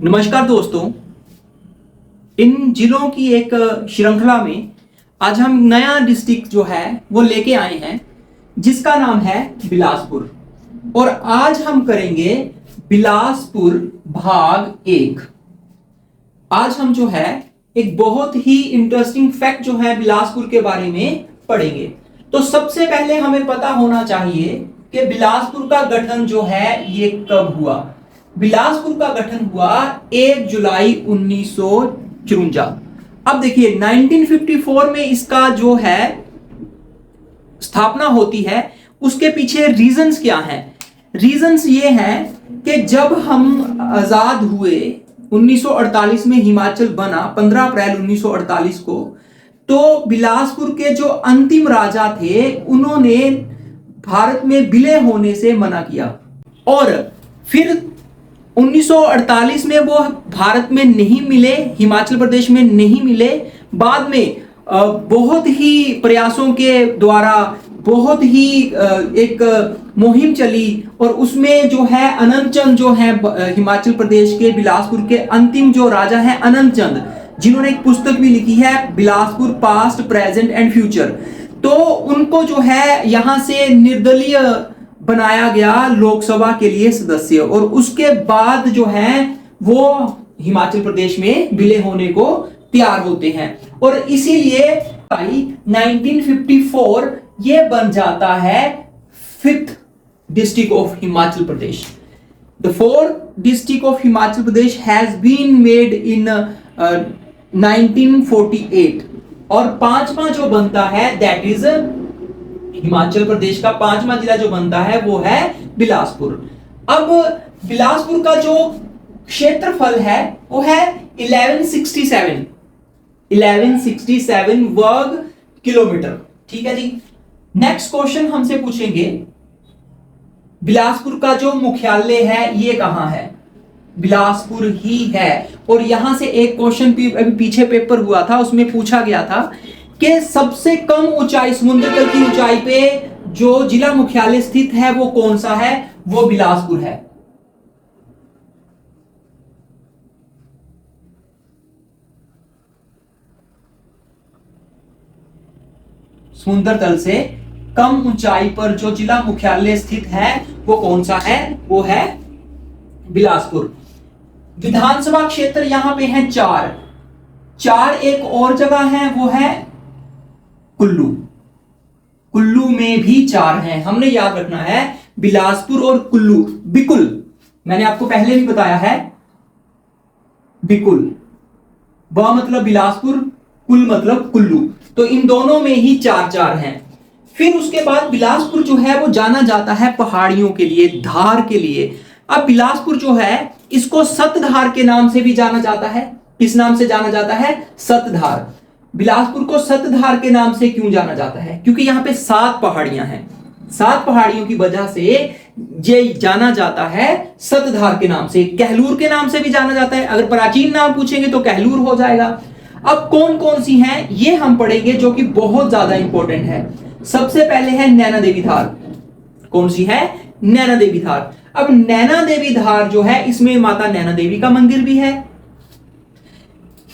नमस्कार दोस्तों, इन जिलों की एक श्रृंखला में आज हम नया डिस्ट्रिक्ट जो है वो लेके आए हैं जिसका नाम है बिलासपुर। और आज हम करेंगे बिलासपुर भाग 1। आज हम जो है एक बहुत ही इंटरेस्टिंग फैक्ट जो है बिलासपुर के बारे में पढ़ेंगे। तो सबसे पहले हमें पता होना चाहिए कि बिलासपुर का गठन जो है ये कब हुआ। बिलासपुर का गठन हुआ 1 जुलाई 1954। अब देखिए 1954 में इसका जो है स्थापना होती है, उसके पीछे रीजंस क्या हैं। रीजंस ये हैं कि जब हम आजाद हुए 1948 में, हिमाचल बना 15 अप्रैल 1948 को, तो बिलासपुर के जो अंतिम राजा थे उन्होंने भारत में विलय होने से मना किया। और फिर 1948 में वो भारत में नहीं मिले, हिमाचल प्रदेश में नहीं मिले। बाद में बहुत ही प्रयासों के द्वारा बहुत ही एक मुहिम चली और उसमें जो है अनंत चंद जो है हिमाचल प्रदेश के बिलासपुर के अंतिम जो राजा है अनंत चंद, जिन्होंने एक पुस्तक भी लिखी है Bilaspur past present and future, तो उनको जो है यहां से निर्दलीय बनाया गया लोकसभा के लिए सदस्य। और उसके बाद जो है वो हिमाचल प्रदेश में विलय होने को तैयार होते हैं और इसीलिए 1954 ये बन जाता है 5th district of Himachal Pradesh. The 4th district of Himachal Pradesh has been made in 1948 और पांचवा जो बनता है दैट इज हिमाचल प्रदेश का पांचवा जिला जो बनता है वो है बिलासपुर। अब बिलासपुर का जो क्षेत्रफल है वो है 1167 वर्ग किलोमीटर। ठीक है जी। नेक्स्ट क्वेश्चन हमसे पूछेंगे बिलासपुर का जो मुख्यालय है ये कहां है। बिलासपुर ही है। और यहां से एक क्वेश्चन अभी पीछे पेपर हुआ था, उसमें पूछा गया था कि सबसे कम ऊंचाई, समुद्र तल की ऊंचाई पे जो जिला मुख्यालय स्थित है वो कौन सा है। वो बिलासपुर है। समुद्र तल से कम ऊंचाई पर जो जिला मुख्यालय स्थित है वो कौन सा है। वो है बिलासपुर। विधानसभा क्षेत्र यहां पे है 4। एक और जगह है वो है कुल्लू। कुल्लू में भी 4 हैं। हमने याद रखना है बिलासपुर और कुल्लू। बिकुल मैंने आपको पहले भी बताया है, बिकुल ब मतलब बिलासपुर, कुल मतलब कुल्लू, तो इन दोनों में ही 4 हैं। फिर उसके बाद बिलासपुर जो है वो जाना जाता है पहाड़ियों के लिए, धार के लिए। अब बिलासपुर जो है इसको सतधार के नाम से भी जाना जाता है। किस नाम से जाना जाता है। सतधार। बिलासपुर को सतधार के नाम से क्यों जाना जाता है, क्योंकि यहां पे 7 पहाड़ियां हैं। 7 पहाड़ियों की वजह से ये जाना जाता है सतधार के नाम से। कहलूर के नाम से भी जाना जाता है। अगर प्राचीन नाम पूछेंगे तो कहलूर हो जाएगा। अब कौन कौन सी हैं ये हम पढ़ेंगे, जो कि बहुत ज्यादा इंपॉर्टेंट है। सबसे पहले है नैना देवी धार। कौन सी है। नैना देवी धार। अब नैना देवी धार जो है इसमें माता नैना देवी का मंदिर भी है।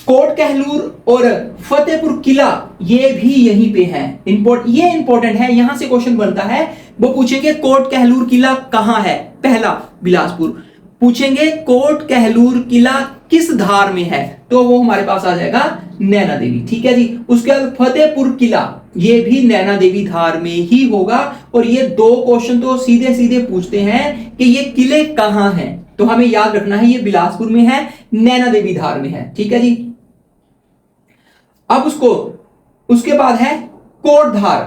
कोट कहलूर और फतेहपुर किला ये भी यहीं पे है। ये इंपॉर्टेंट है, यहां से क्वेश्चन बनता है। वो पूछेंगे कोट कहलूर किला कहां है। पहला बिलासपुर। पूछेंगे कोट कहलूर किला किस धार में है, तो वो हमारे पास आ जाएगा नैना देवी। ठीक है जी। उसके बाद फतेहपुर किला ये भी नैना देवी धार में ही होगा। और ये 2 क्वेश्चन तो सीधे सीधे पूछते हैं कि ये किले कहां हैं, तो हमें याद रखना है ये बिलासपुर में है, नैना देवी धार में है। ठीक है जी। अब उसके बाद है कोटधार।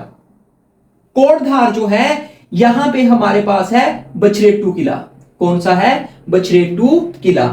कोटधार जो है यहां पे हमारे पास है बछरेटू किला। कौन सा है। बछरेटू किला।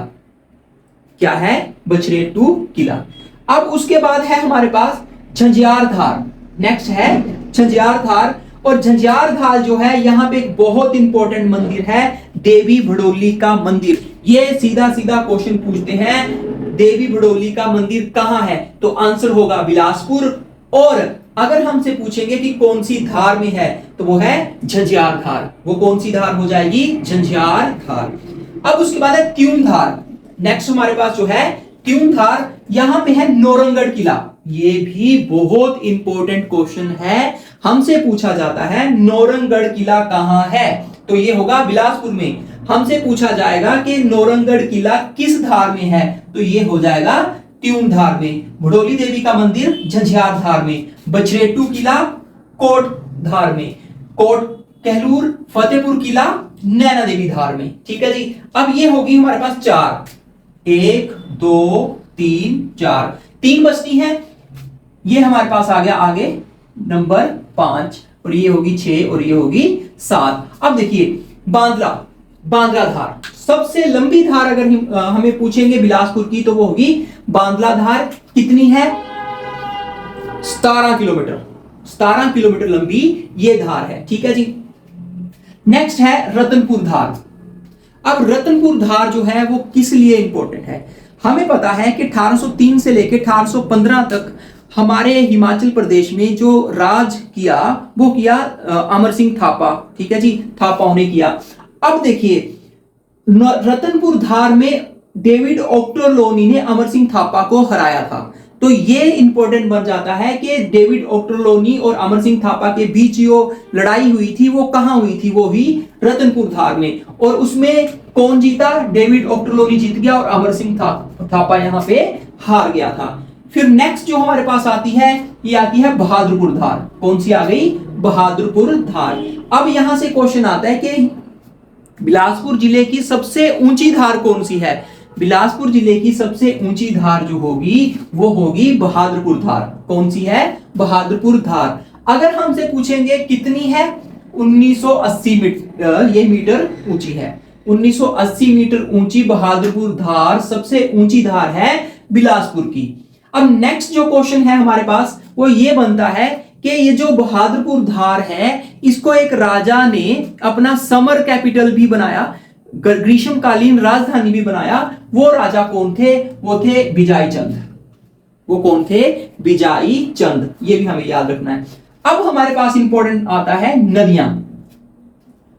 क्या है। बछरेटू किला। अब उसके बाद है हमारे पास झंझार धार। नेक्स्ट है झंझार धार। और झंझार धार जो है यहां पे एक बहुत इंपॉर्टेंट मंदिर है, देवी भड़ोली का मंदिर। ये सीधा सीधा क्वेश्चन पूछते हैं, देवी भड़ोली का मंदिर कहां है, तो आंसर होगा बिलासपुर। और अगर हमसे पूछेंगे कि कौन सी धार में है, तो वो है झंझार धार। वो कौन सी धार हो जाएगी। झंझार धार। अब उसके बाद है त्यूम धार। नेक्स्ट हमारे पास जो है त्यूमधार, यहां पे है नौरंगढ़ किला। ये भी बहुत इंपॉर्टेंट क्वेश्चन है, हमसे पूछा जाता है नौरंगढ़ किला कहां है, तो ये होगा बिलासपुर में। हमसे पूछा जाएगा कि नौरंगढ़ किला किस धार में है, तो ये हो जाएगा त्यूमधार में। भड़ोली देवी का मंदिर झंझार धार में। बछरेटू किला कोट धार में। कोट कहलूर फतेहपुर किला नैना देवी धार में। ठीक है जी। अब ये होगी हमारे पास 4, 1 2 3 4, 3 बचती है। ये हमारे पास आ गया आगे नंबर 5, और ये होगी 6 और ये होगी 7। अब देखिए बांद्रा धार, सबसे लंबी धार अगर हमें पूछेंगे बिलासपुर की तो वो होगी बांद्रा धार। कितनी है? 17 किलोमीटर। 17 किलोमीटर लंबी ये धार है। ठीक है जी। नेक्स्ट है रतनपुर धार। अब रतनपुर धार जो है वो किस लिए इंपॉर्टेंट है? हमें पता है कि 1803 से लेकर 1815 तक हमारे हिमाचल प्रदेश में जो राज किया वो किया अमर सिंह थापा। ठीक है जी, थापाओं ने किया। अब देखिए रतनपुर धार में डेविड ओक्टरलोनी ने अमर सिंह थापा को हराया था, तो ये इंपॉर्टेंट बन जाता है कि डेविड ओक्टरलोनी और अमर सिंह थापा के बीच जो लड़ाई हुई थी वो कहां हुई थी? वो हुई रतनपुर धार में। और उसमें कौन जीता? डेविड ओक्टरलोनी जीत गया और अमर सिंह थापा यहां पे हार गया था। फिर नेक्स्ट जो हमारे पास आती है ये आती है बहादुरपुर धार। कौन सी आ गई? बहादुरपुर धार। अब यहां से क्वेश्चन आता है कि बिलासपुर जिले की सबसे ऊंची धार कौन सी है? बिलासपुर जिले की सबसे ऊंची धार जो होगी वो होगी बहादुरपुर धार। कौन सी है? बहादुरपुर धार। अगर हमसे पूछेंगे कितनी है? 1980 मीटर, ये मीटर ऊंची है। 1980 मीटर ऊंची बहादुरपुर धार सबसे ऊंची धार है बिलासपुर की। अब नेक्स्ट जो क्वेश्चन है हमारे पास वो ये बनता है कि ये जो बहादुरपुर धार है इसको एक राजा ने अपना समर कैपिटल भी बनाया, ग्रीष्मकालीन राजधानी भी बनाया। वो राजा कौन थे? वो थे बिजाई चंद। वो कौन थे? बिजाई चंद। ये भी हमें याद रखना है। अब हमारे पास इंपॉर्टेंट आता है नदियां।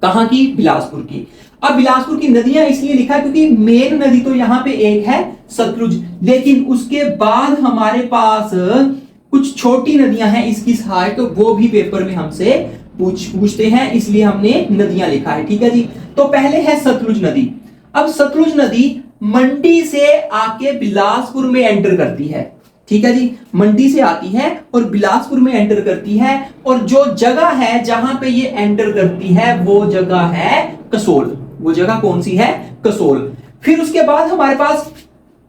कहां की? बिलासपुर की। अब बिलासपुर की नदियां इसलिए लिखा क्योंकि मेन नदी तो यहां पे एक है सतलुज, लेकिन उसके बाद हमारे पास कुछ छोटी नदियां हैं इसकी सहायक, तो वो भी पेपर में हमसे पूछते हैं, इसलिए हमने नदियां लिखा है। ठीक है जी। तो पहले है सतलुज नदी। अब सतलुज नदी मंडी से आके बिलासपुर में एंटर करती है। ठीक है जी, मंडी से आती है और बिलासपुर में एंटर करती है, और जो जगह है जहां पे ये एंटर करती है वो जगह है कसोल। वो जगह कौन सी है? कसोल। फिर उसके बाद हमारे पास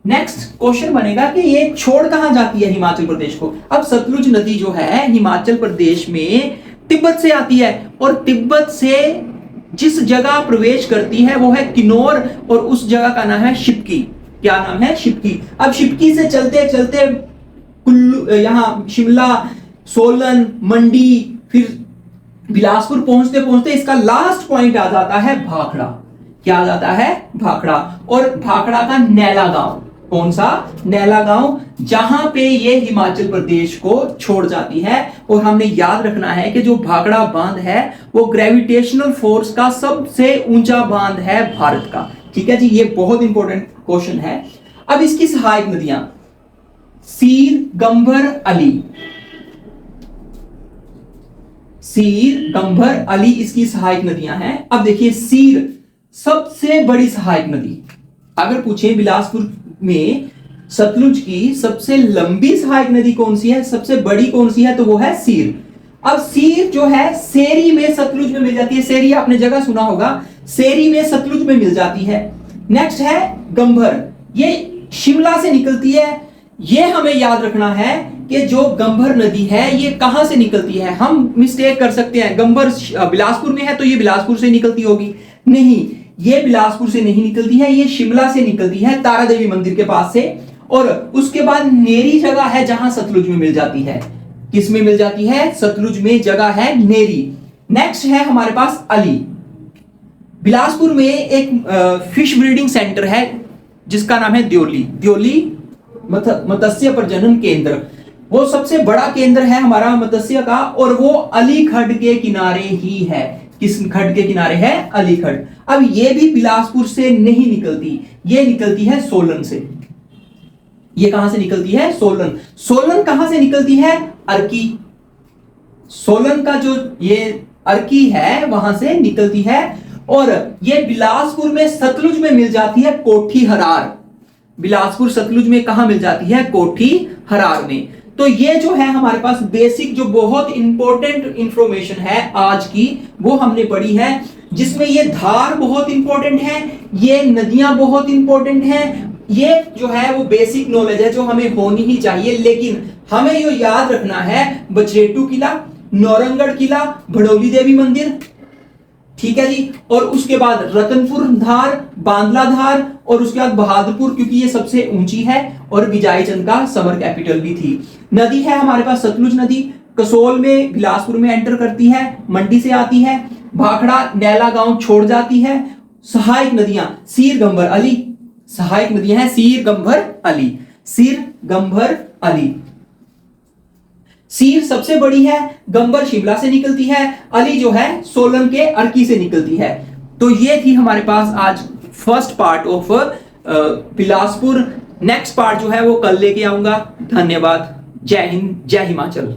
नेक्स्ट क्वेश्चन बनेगा कि ये छोड़ कहां जाती है हिमाचल प्रदेश को? अब सतलुज नदी जो है हिमाचल प्रदेश में तिब्बत से आती है, और तिब्बत से जिस जगह प्रवेश करती है वो है किन्नौर, और उस जगह का नाम है शिपकी। क्या नाम है? शिपकी। अब शिपकी से चलते चलते कुल्लू, यहां शिमला, सोलन, मंडी, फिर बिलासपुर पहुंचते पहुंचते इसका लास्ट पॉइंट आ जाता है भाखड़ा। क्या आ जाता है? भाखड़ा। और भाखड़ा का नैला गांव। कौन सा? नैला गांव, जहां पे ये हिमाचल प्रदेश को छोड़ जाती है। और हमने याद रखना है कि जो भाखड़ा बांध है वो ग्रेविटेशनल फोर्स का सबसे ऊंचा बांध है भारत का। ठीक है जी, ये बहुत इंपॉर्टेंट क्वेश्चन है। अब इसकी सहायक नदियां सीर, गंभर, अली। सीर, गंभर, अली इसकी सहायक नदियां हैं। अब देखिए सीर सबसे बड़ी सहायक नदी। अगर पूछे बिलासपुर में सतलुज की सबसे लंबी सहायक नदी कौन सी है, सबसे बड़ी कौन सी है, तो वो है सीर। अब सीर जो है सेरी में सतलुज में मिल जाती है। सेरी आपने जगह सुना होगा, सेरी में सतलुज में मिल जाती है। नेक्स्ट है गंभर, ये शिमला से निकलती है। ये हमें याद रखना है कि जो गंभर नदी है ये कहां से निकलती है। हम मिस्टेक कर सकते हैं, गंभर बिलासपुर में है तो ये बिलासपुर से निकलती होगी। नहीं, ये बिलासपुर से नहीं निकलती है, ये शिमला से निकलती है, तारा देवी मंदिर के पास से। और उसके बाद नेरी जगह है जहां सतलुज में मिल जाती है। किस में मिल जाती है? सतलुज में जगह है नेरी। नेक्स्ट है हमारे पास अली। बिलासपुर में एक फिश ब्रीडिंग सेंटर है जिसका नाम है द्योली। द्योली मत्स्य प्रजनन केंद्र, वो सबसे बड़ा केंद्र है हमारा मत्स्य का, और वो अली खड्ड के किनारे ही है। किस खड्ड के किनारे है? अली खड्ड। अब ये भी बिलासपुर से नहीं निकलती, ये निकलती है सोलन से। ये कहां से निकलती है? सोलन। सोलन कहां से निकलती है? अर्की। सोलन का जो ये अर्की है वहां से निकलती है, और ये बिलासपुर में सतलुज में मिल जाती है कोठी हरार। बिलासपुर सतलुज में कहां मिल जाती है? कोठी हरार में। तो ये जो है हमारे पास बेसिक जो बहुत इंपॉर्टेंट इंफॉर्मेशन है आज की, वो हमने पढ़ी है, जिसमें ये धार बहुत इंपॉर्टेंट है, ये नदियां बहुत इंपॉर्टेंट हैं। ये जो है वो बेसिक नॉलेज है जो हमें होनी ही चाहिए, लेकिन हमें ये याद रखना है बचरेटू किला, नौरंगढ़ किला, भड़ोली देवी मंदिर, ठीक है जी, और उसके बाद रतनपुर धार, बांदला धार, और उसके बाद बहादुरपुर, क्योंकि ये सबसे ऊंची है और विजयचंद का समर कैपिटल भी थी। नदी है हमारे पास सतलुज नदी, कसोल में बिलासपुर में एंटर करती है, मंडी से आती है, भाखड़ा नैला गांव छोड़ जाती है। सहायक नदियां सीर गंभर अली, सहायक नदियां हैं सीर गंभर अली, सीर गंभर अली। सीर सबसे बड़ी है, गंबर शिमला से निकलती है, अली जो है सोलन के अर्की से निकलती है। तो ये थी हमारे पास आज first part of Bilaspur. Next part जो है वो कल लेके आऊंगा। धन्यवाद। जय हिंद, जय हिमाचल।